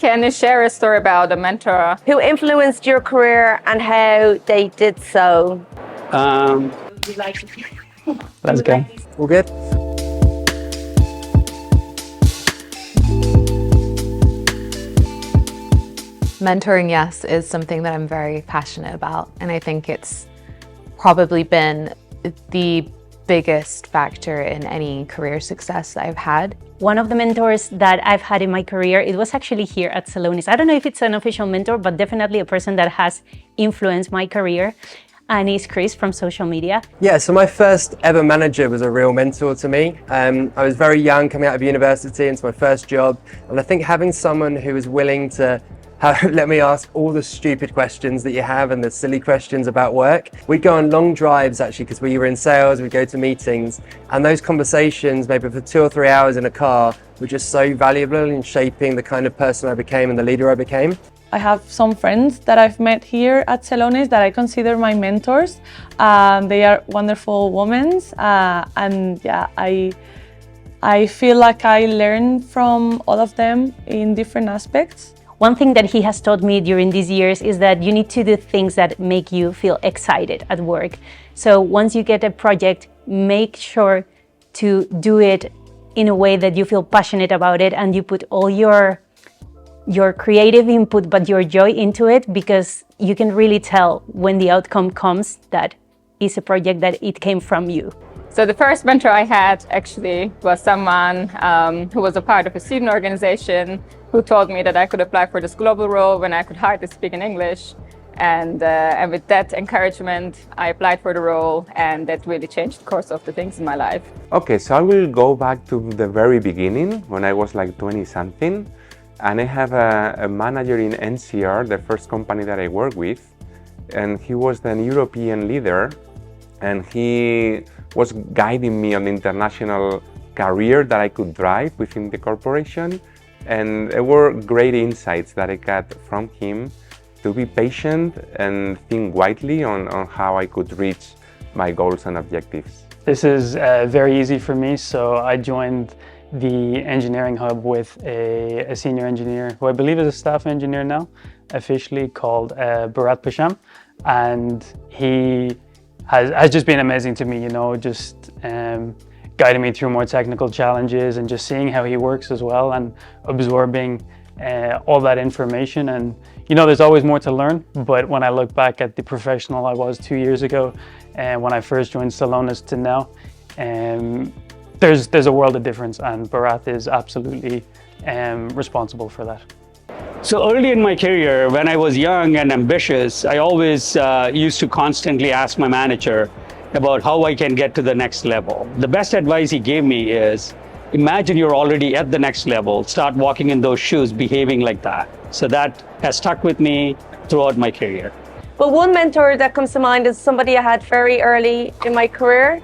can you share a story about a mentor Who influenced your career and how they did so? Let's go. All good? Mentoring, yes, is something that I'm very passionate about, and I think it's probably been the biggest factor in any career success that I've had. One of the mentors that I've had in my career, it was actually here at Celonis. I don't know if it's an official mentor, but definitely a person that has influenced my career. And it's Chris from social media. Yeah, so my first ever manager was a real mentor to me. I was very young, coming out of university, into my first job. And I think having someone who was willing to let me ask all the stupid questions that you have and the silly questions about work. We'd go on long drives actually, because we were in sales, we'd go to meetings, and those conversations, maybe for 2 or 3 hours in a car, were just so valuable in shaping the kind of person I became and the leader I became. I have some friends that I've met here at Celonis that I consider my mentors. They are wonderful women, and yeah, I feel like I learn from all of them in different aspects. One thing that he has taught me during these years is that you need to do things that make you feel excited at work. So once you get a project, make sure to do it in a way that you feel passionate about it and you put all your creative input but your joy into it, because you can really tell when the outcome comes that it's a project that it came from you. So the first mentor I had actually was someone who was a part of a student organization who told me that I could apply for this global role when I could hardly speak in English. And with that encouragement, I applied for the role, and that really changed the course of the things in my life. Okay, so I will go back to the very beginning when I was like 20-something. And I have a manager in NCR, the first company that I work with. And he was the European leader. And he was guiding me on the international career that I could drive within the corporation. And there were great insights that I got from him to be patient and think widely on how I could reach my goals and objectives. This is very easy for me, so I joined the engineering hub with a senior engineer who I believe is a staff engineer now, officially called Bharat Pasham, and he has just been amazing to me, you know, just guiding me through more technical challenges and just seeing how he works as well and absorbing all that information. And you know, there's always more to learn, but when I look back at the professional I was 2 years ago and when I first joined Celonis to now, there's a world of difference, and Bharat is absolutely responsible for that. So early in my career, when I was young and ambitious, I always used to constantly ask my manager about how I can get to the next level. The best advice he gave me is, imagine you're already at the next level, start walking in those shoes, behaving like that. So that has stuck with me throughout my career. Well, one mentor that comes to mind is somebody I had very early in my career.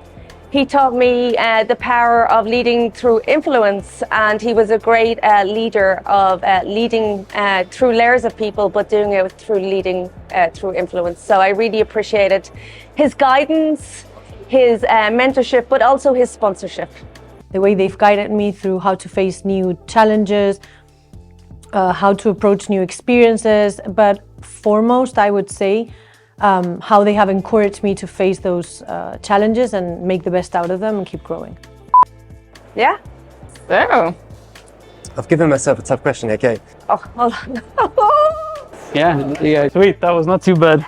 He taught me the power of leading through influence, and he was a great leader of leading through layers of people, but doing it through leading through influence. So I really appreciated his guidance, his mentorship, but also his sponsorship. The way they've guided me through how to face new challenges, how to approach new experiences, but foremost, I would say, how they have encouraged me to face those challenges and make the best out of them and keep growing. Yeah? So, I've given myself a tough question, okay? Oh, hold on. Yeah, sweet, that was not too bad.